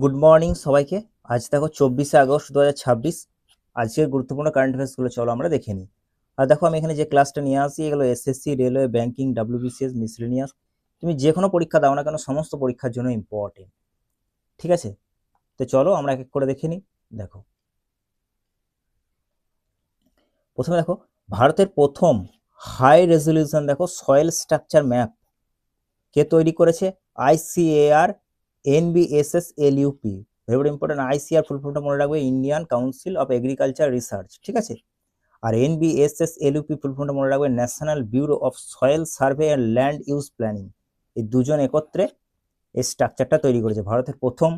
Good morning সবাইকে। আজ দেখো 24শে আগস্ট 2026। আজকের গুরুত্বপূর্ণ কারেন্ট অ্যাফেয়ার্সগুলো চলো আমরা দেখে নিই। আর দেখো আমি এখানে যে ক্লাসটা নিয়ে আসি এগুলো SSC, railway, banking, WBCS, miscellaneous, তুমি যে কোনো পরীক্ষা দাও না কেন সমস্ত পরীক্ষার জন্য ইম্পর্টেন্ট। ঠিক আছে, তো চলো আমরা এক এক করে দেখে নিই। দেখো প্রথমে দেখো ভারতের প্রথম হাই রেজলিউশন দেখো সয়েল স্ট্রাকচার ম্যাপ কে তৈরি করেছে? ICAR NBSS LUP. Very important. ICR full ফর্মটা মনে রাখবে, Indian council of agriculture research. ঠিক আছে, আর এনবিএসএস-এলইউপি ফুল ফর্মটা মনে রাখবে, national bureau of soil survey and land use planning. এই দুজন একত্রে এই স্ট্রাকচারটা তৈরি করেছে। ভারতের প্রথম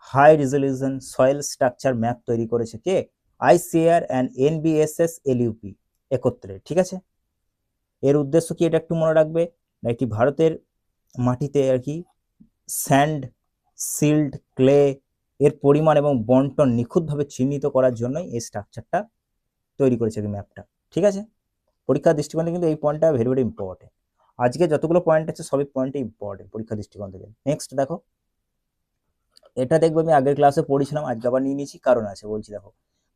high resolution soil structure map তৈরি করেছে কে? আইসিআর অ্যান্ড এনবিএসএস-এলইউপি একত্রে। ঠিক আছে, এর উদ্দেশ্য কি এটা একটু মনে রাখবে না, এটি ভারতের মাটিতে আর কি স্যান্ড, সিল্ড, ক্লে এর পরিমাণ এবং বন্টন নিখুঁতভাবে চিহ্নিত করার জন্যই এই স্ট্রাকচারটা তৈরি করেছে এই ম্যাপটা। ঠিক আছে, পরীক্ষার দৃষ্টিকোণ থেকে কিন্তু এই পয়েন্টটা ভেরি ভেরি ইম্পর্টেন্ট। আজকে যতগুলো পয়েন্ট আছে সবই পয়েন্টই ইম্পর্টেন্ট পরীক্ষার দৃষ্টিকোণ থেকে। নেক্সট দেখো, এটা দেখবো আমি আগের ক্লাসে পড়েছিলাম, আজকে আবার নিয়ে নিয়েছি, কারণ আছে বলছি। দেখো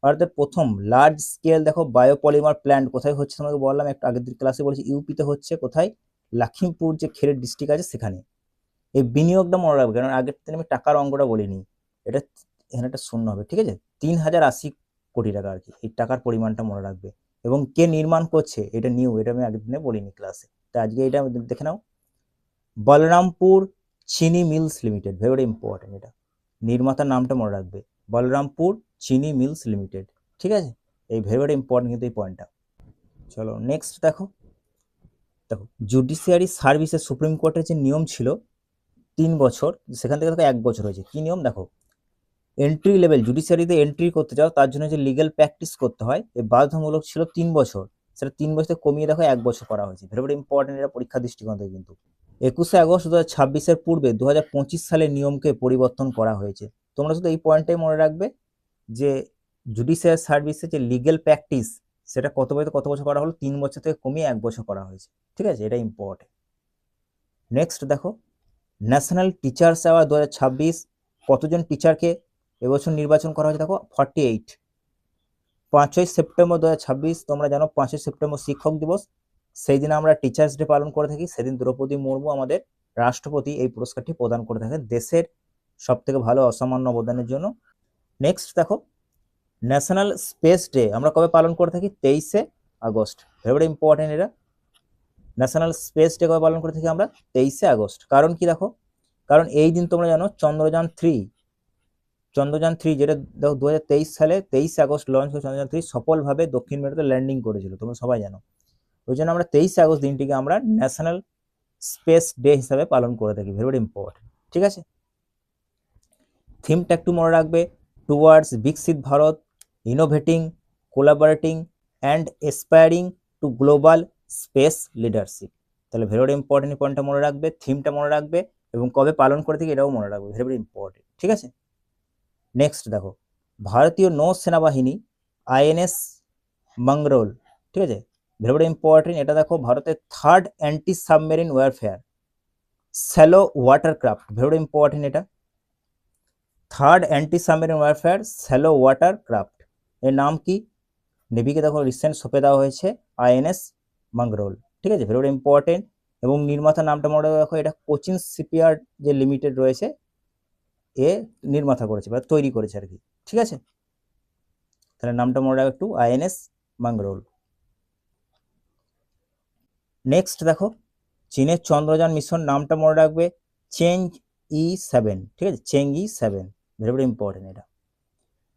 ভারতের প্রথম লার্জ স্কেল দেখো বায়োপলিমার প্ল্যান্ট কোথায় হচ্ছে তোমাকে বললাম, একটু আগের ক্লাসে বলেছি ইউপিতে হচ্ছে। কোথায়? লখিমপুর যে খেড়ের ডিস্ট্রিক্ট আছে সেখানে। এই বিনিয়োগটা মনে রাখবে, কারণ আগের দিন আমি টাকার অঙ্কটা বলিনি, এটা এখানে একটা শূন্য হবে। ঠিক আছে, 3080 কোটি টাকা আর কি, এই টাকার পরিমাণটা মনে রাখবে। এবং কে নির্মাণ করছে এটা নিউ, এটা আমি আগের দিনে বলিনি ক্লাসে, তো আজকে এটা দেখে নাও। বলরামপুর চিনি মিলস লিমিটেড, ভেরি ইম্পর্টেন্ট। এটা নির্মাতার নামটা মনে রাখবে, বলরামপুর চিনি মিলস লিমিটেড। ঠিক আছে, এই ভেরি ইম্পর্টেন্ট কিন্তু এই পয়েন্টটা। চলো নেক্সট দেখো। দেখো জুডিশিয়ারি সার্ভিসের সুপ্রিম কোর্টের যে নিয়ম ছিল 3 বছর, সেখান থেকে দেখো 1 বছর হয়েছে। কি নিয়ম দেখো, এন্ট্রি লেভেল জুডিশিয়ারিতে এন্ট্রি করতে চাও তার জন্য যে লিগ্যাল প্র্যাকটিস করতে হয় এই বাধ্যতামূলক ছিল 3 বছর, সেটা 3 বছর কমিয়ে দেখো 1 বছর করা হয়েছে। ভেরি ইম্পর্টেন্ট, এটা পরীক্ষা দৃষ্টিকোণ থেকে কিন্তু। 21শে আগস্ট 2026-এর পূর্বে 2025 সালের নিয়মকে পরিবর্তন করা হয়েছে। তোমরা শুধু এই পয়েন্টটাই মনে রাখবে যে জুডিশিয়াল সার্ভিসে যে লিগ্যাল প্র্যাকটিস সেটা কত বছর করা হলো, 3 বছর থেকে কমিয়ে 1 বছর করা হয়েছে। ঠিক আছে, এটা ইম্পর্টেন্ট। নেক্সট দেখো, ন্যাশনাল টিচার্স অ্যাওয়ার্ড 2026 কতজন টিচারকে এবছর নির্বাচন করা হয়েছে? দেখো 48। 5ই সেপ্টেম্বর 2026 তোমরা জানো 5ই সেপ্টেম্বর শিক্ষক দিবস, সেই দিন আমরা টিচার্স ডে পালন করে থাকি। সেদিন দ্রৌপদী মুর্মু আমাদের রাষ্ট্রপতি এই পুরস্কারটি প্রদান করে থাকে দেশের সব থেকে ভালো অসামান্য অবদানের জন্য। নেক্সট দেখো, ন্যাশনাল স্পেস ডে আমরা কবে পালন করে থাকি? 23শে আগস্ট। ভেরি ইম্পর্টেন্ট এটা। ন্যাশনাল স্পেস ডে কবে পালন করে থাকি আমরা? 23শে আগস্ট। কারণ কি দেখো, কারণ এই দিন তোমরা জানো চন্দ্রযান 3 যেটা দেখো 2023 সালে 23শে আগস্ট লঞ্চ করে চন্দ্রযান 3 সফলভাবে দক্ষিণ মেরুতে ল্যান্ডিং করেছিল, তোমরা সবাই জানো। ওই জন্য আমরা 23শে আগস্ট দিনটিকে আমরা ন্যাশনাল স্পেস ডে হিসাবে পালন করে থাকি। Very important. ঠিক আছে, থিমটা একটু মনে রাখবে, টুয়ার্ডস বিকশিত Bharat, innovating, collaborating and aspiring to global space leadership. তাহলে ভেরি ইম্পর্টেন্ট পয়েন্টটা মনে রাখবে, থিমটা মনে রাখবে, এবং কবে পালন করে থাকি এটাও মনে রাখবে। Very important. ঠিক আছে, নেক্সট দেখো, ভারতীয় নৌ সেনাবাহিনী আইএনএস মঙ্গরোল। ঠিক আছে, ভেরি ইম্পর্টেন্ট। এটা দেখো ভারতের third anti submarine warfare shallow watercraft. Very important, এটা third anti submarine warfare shallow watercraft. এর নাম কি? নেভিকে দেখো রিসেন্ট সঁপে দেওয়া হয়েছে আইএনএস মঙ্গরোল। ঠিক আছে, ভেরি ইম্পর্টেন্ট। এবং নির্মাতার নামটা মনে রাখো, এটা কোচিন শিপইয়ার্ড যে লিমিটেড রয়েছে এ নির্মাতা করেছে বা তৈরি করেছে আর কি। ঠিক আছে, তাহলে নামটা মনে রাখো একটু, আইএনএস মঙ্গরোল। নেক্সট দেখো, চীনের চন্দ্রযান মিশন নামটা মনে রাখবে, চেং-ই-7। ঠিক আছে, চেং-ই-7, ভেরি ইম্পর্টেন্ট এটা।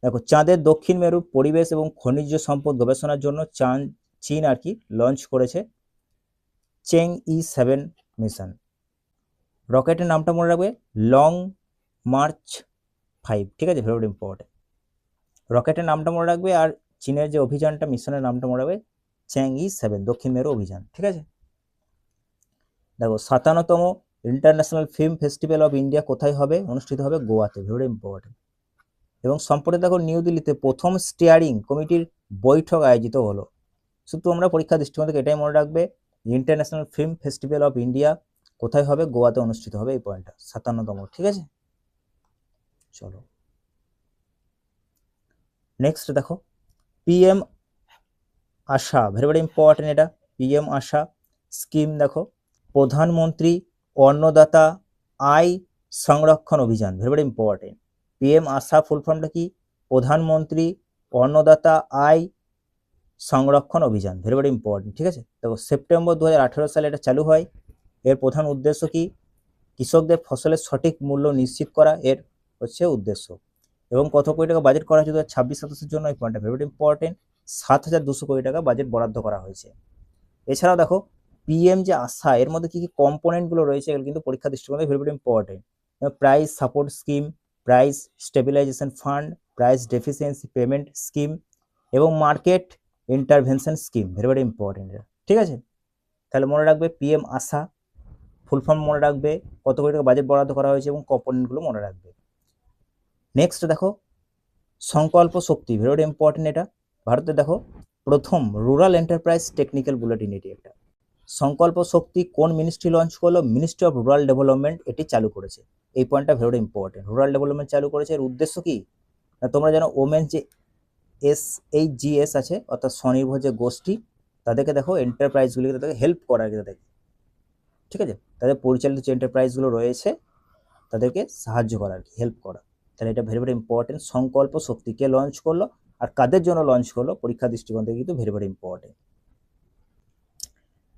দেখো চাঁদের দক্ষিণ মেরুর পরিবেশ এবং খনিজ সম্পদ গবেষণার জন্য চীন আর কি লঞ্চ করেছে চেং-ই-7 মিশন। রকেটের নামটা মনে রাখবে, লং মার্চ 5। ঠিক আছে, ভেরি ইম্পর্টেন্ট। রকেটের নামটা মনে রাখবে, আর চীনের যে অভিযানটা মিশনের নামটা মনে রাখবে, চেং-ই-7 দক্ষিণ মেরু অভিযান। ঠিক আছে, দেখো 57তম international film festival of India কোথায় হবে? অনুষ্ঠিত হবে গোয়াতে। Very important. এবং সম্প্রতি দেখো নিউ দিল্লিতে প্রথম স্টিয়ারিং কমিটির বৈঠক আয়োজিত হলো। শুধু তোমরা পরীক্ষা দৃষ্টিকোণ থেকে এটাই মনে রাখবে, international film festival of India কোথায় হবে? গোয়াতে অনুষ্ঠিত হবে, এই পয়েন্টটা 57তম। ঠিক আছে, চলো নেক্সট দেখো পিএম আশা, ভেরি ভেরি ইম্পর্টেন্ট এটা। পিএম আশা স্কিম দেখো, প্রধানমন্ত্রী অন্নদাতা আয় সংরক্ষণ অভিযান, ভেরি ভেরি ইম্পর্টেন্ট। পিএম আশা ফুল ফর্মটা কি? প্রধানমন্ত্রী অন্নদাতা আয় সংরক্ষণ অভিযান, ভেরি ভেরি ইম্পর্টেন্ট। ঠিক আছে, দেখো সেপ্টেম্বর 2018 সালে এটা চালু হয়। এর প্রধান উদ্দেশ্য কি? কৃষকদের ফসলের সঠিক মূল্য নিশ্চিত করা এর হচ্ছে উদ্দেশ্য। এবং কত কোটি টাকা বাজেট করা হয়েছে 2026-27 জন্য, এই পয়েন্টটা ভেরি ইম্পর্টেন্ট। 7,200 কোটি টাকা বাজেট বরাদ্দ করা হয়েছে। এছাড়াও দেখো পিএম যে আশা, এর মধ্যে কি কি কম্পোনেন্টগুলো রয়েছে এগুলো কিন্তু পরীক্ষা দৃষ্টিকোণে very important. Price support scheme, price stabilisation fund, price deficiency payment scheme এবং market intervention scheme, very important. ঠিক আছে, তাহলে মনে রাখবে পিএম আশা ফুল ফর্ম মনে রাখবে, কত কোটি টাকা বাজেট বরাদ্দ করা হয়েছে এবং কম্পোনেন্টগুলো মনে রাখবে। নেক্সট দেখো সংকল্প শক্তি, ভেরি ইম্পর্টেন্ট এটা। ভারতে দেখো প্রথম রুরাল এন্টারপ্রাইজ টেকনিক্যাল বুলেটিন এটি একটা। সংকল্প শক্তি কোন মিনিস্ট্রি লঞ্চ করলো? মিনিস্ট্রি অফ রুরাল ডেভেলপমেন্ট এটি চালু করেছে। এই পয়েন্টটা ভেরি ইম্পর্টেন্ট, রুরাল ডেভেলপমেন্ট চালু করেছে। এর উদ্দেশ্য কি? তোমরা জানো ওমেন্স যে SHGS আছে, অর্থাৎ স্বনির্ভর যে গোষ্ঠী, তাদেরকে দেখো এন্টারপ্রাইজগুলিকে তাদেরকে হেল্প করা আর কি তাদেরকে, ঠিক আছে, তাদের পরিচালিত যে এন্টারপ্রাইজগুলো রয়েছে তাদেরকে সাহায্য করা আর কি, হেল্প করা। তাহলে এটা ভেরি ইম্পর্টেন্ট। সংকল্প শক্তি কে লঞ্চ করলো আর কাদের জন্য লঞ্চ করলো, পরীক্ষা দৃষ্টিকোণ থেকে কিন্তু ভেরি ইম্পর্টেন্ট।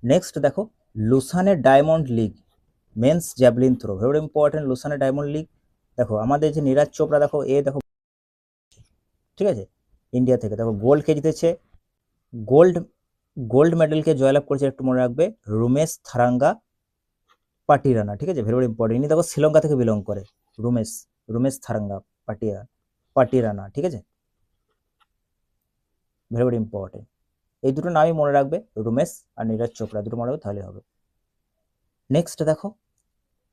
নেক্সট দেখো লুসানের diamond league men's javelin throw, very important. লুসানের ডায়মন্ড লিগ দেখো আমাদের যে নীরাজ চোপড়া দেখো দেখো, ঠিক আছে, ইন্ডিয়া থেকে দেখো গোল্ড কে জিতেছে, গোল্ড মেডেলকে জয়লাভ করেছে, একটু মনে রাখবে, রুমেশ থারাঙ্গা পাটিরানা। ঠিক আছে, ভেরি ইম্পর্টেন্ট। ইনি দেখো শ্রীলঙ্কা থেকে বিলং করে, রুমেশ থারাঙ্গা পাটিরানা। ঠিক আছে, ভেরি ইম্পর্টেন্ট। এই দুটো নামই মনে রাখবে, রুমেশ আর নীরজ চোপড়া, দুটো মনে রাখবে তাহলে হবে। নেক্সট দেখো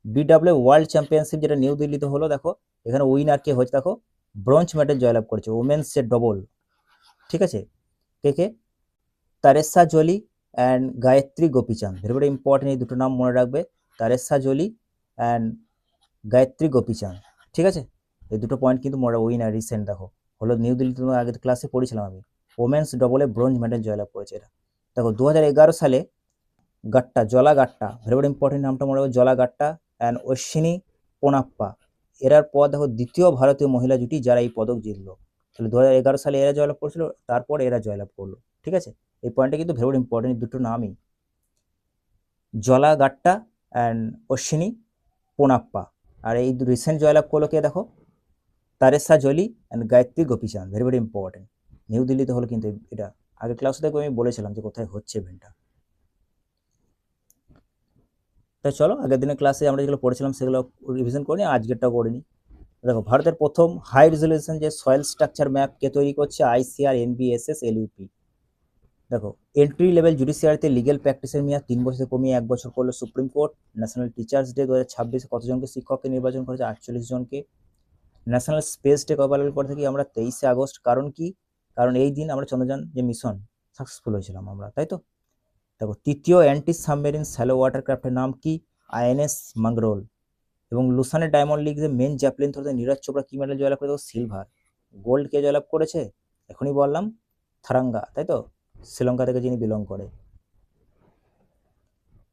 BW ওয়ার্ল্ড চ্যাম্পিয়নশিপ যেটা নিউ দিল্লিতে হলো, দেখো এখানে উইনার কে হয়েছে, দেখো ব্রোঞ্জ মেডেল জয়লাভ করেছে ওমেন্স এর ডবল। ঠিক আছে, কে? Treesa Jolly and Gayatri Gopichand, very important. এই দুটো নাম মনে রাখবে, তারেসা জলি অ্যান্ড গায়ত্রী গোপীচাঁদ। ঠিক আছে, এই দুটো পয়েন্ট কিন্তু মনে রাখবে। উইনার রিসেন্ট দেখো হলো নিউ দিল্লিতে, তোমার আগের ক্লাসে পড়েছিলাম আমি, ওমেন্স ডবলে ব্রোঞ্জ মেডেল জয়লাভ করেছে এরা। দেখো 2011 সালে গাট্টা, জলা গাট্টা, ভেরি ইম্পর্টেন্ট নামটা মনে রাখবে, জলা গাট্টা অ্যান্ড অশ্বিনী পোনাপ্পা, এরার পর দেখো দ্বিতীয় ভারতীয় মহিলা জুটি যারা এই পদক জিতলো। তাহলে 2011 সালে এরা জয়লাভ করেছিল, তারপর এরা জয়লাভ করলো। ঠিক আছে, এই পয়েন্টটা কিন্তু ভেরি ইম্পর্টেন্ট, দুটো নামই, জলা গাট্টা অ্যান্ড অশ্বিনী পোনাপ্পা। আর এই রিসেন্ট জয়লাভ করলো কে দেখো, Treesa Jolly and Gayatri Gopichand, very important. New দিল্লিতে হলো কিন্তু এটা, আগের ক্লাসে দেখো আমি বলেছিলাম যে কোথায় হচ্ছে ইভেন্টটা। তাই চলো আগের দিনের ক্লাসে আমরা যেগুলো পড়েছিলাম সেগুলো রিভিশন করে নিই, আজকেরটাও করে নিই। দেখো ভারতের প্রথম হাই রেজলিউশন যে সয়েল স্ট্রাকচার ম্যাপ কে তৈরি করছে? ICAR NBSS LUP। দেখো এন্ট্রি লেভেল জুডিশিয়ারিতে লিগেল প্র্যাকটিসের মেয়াদ 3 বছর কমিয়ে 1 বছর করলো supreme court. National teachers day 2026 কতজনকে শিক্ষককে নির্বাচন করেছে? 48 জনকে। ন্যাশনাল স্পেস ডে কবে পালন করে থাকি আমরা? 23শে আগস্ট। কারণ কি? কারণ এই দিন আমরা চন্দ্রযান যে মিশন সাকসেসফুল হয়েছিলাম আমরা, তাই তো। দেখো তৃতীয় অ্যান্টি সাবমেরিন স্যালো ওয়াটার ক্রাফটের নাম কি? INS মাংরোল। এবং লুসানের ডায়মন্ড লিগ যে মেন জ্যাভলিন থ্রোতে নীরজ চোপড়া কি মেডেল জয়লাভ করে? সিলভার। গোল্ড কে জয়লাভ করেছে? এখনই বললাম, থারাঙ্গা, তাই তো, শ্রীলঙ্কা থেকে যিনি বিলং করে।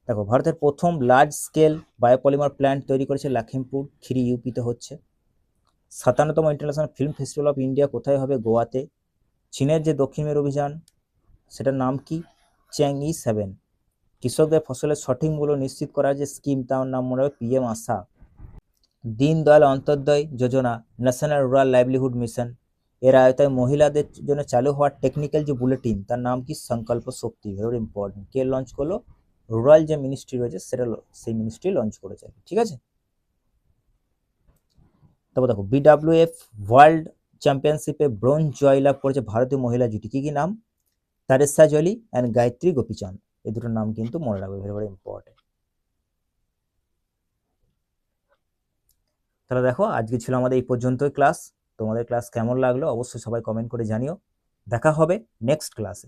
দেখো ভারতের প্রথম লার্জ স্কেল বায়োপলিমার প্ল্যান্ট তৈরি করেছে লখিমপুর খিরি ইউপিতে হচ্ছে। 57তম international film festival of India কোথায় হবে? গোয়াতে। চীনের যে দক্ষিণ মেরু অভিযান সেটার নাম কি? চ্যাংই-7। কৃষকদের ফসলের সঠিক মূল্য নিশ্চিত করার যে স্কিম তার নাম মনে হবে পিএম আশা। দীনদয়াল অন্তোদয় যোজনা, ন্যাশনাল রুরাল লাইভলিহুড মিশন, এর আয়তায় মহিলাদের জন্য চালু হওয়া টেকনিক্যাল যে বুলেটিন তার নাম কি? সংকল্প শক্তি, ভেরি ইম্পর্টেন্ট। কে লঞ্চ করলো? রুরাল যে মিনিস্ট্রি রয়েছে সেটা, সেই মিনিস্ট্রি লঞ্চ করেছে, ঠিক আছে। তারপর দেখো BWF ওয়ার্ল্ড চ্যাম্পিয়নশিপে ব্রোঞ্জ জয়লাভ করেছে ভারতীয় মহিলা জুটি, কি কি নাম? তারেসা জলি অ্যান্ড গায়ত্রী গোপীচাঁদ, এই দুটোর নাম কিন্তু মনে রাখবে, ভেরি ইম্পর্টেন্ট। তাহলে দেখো আজকে ছিল আমাদের এই পর্যন্তই ক্লাস। তোমাদের ক্লাস কেমন লাগলো অবশ্যই সবাই কমেন্ট করে জানিও। দেখা হবে নেক্সট ক্লাসে।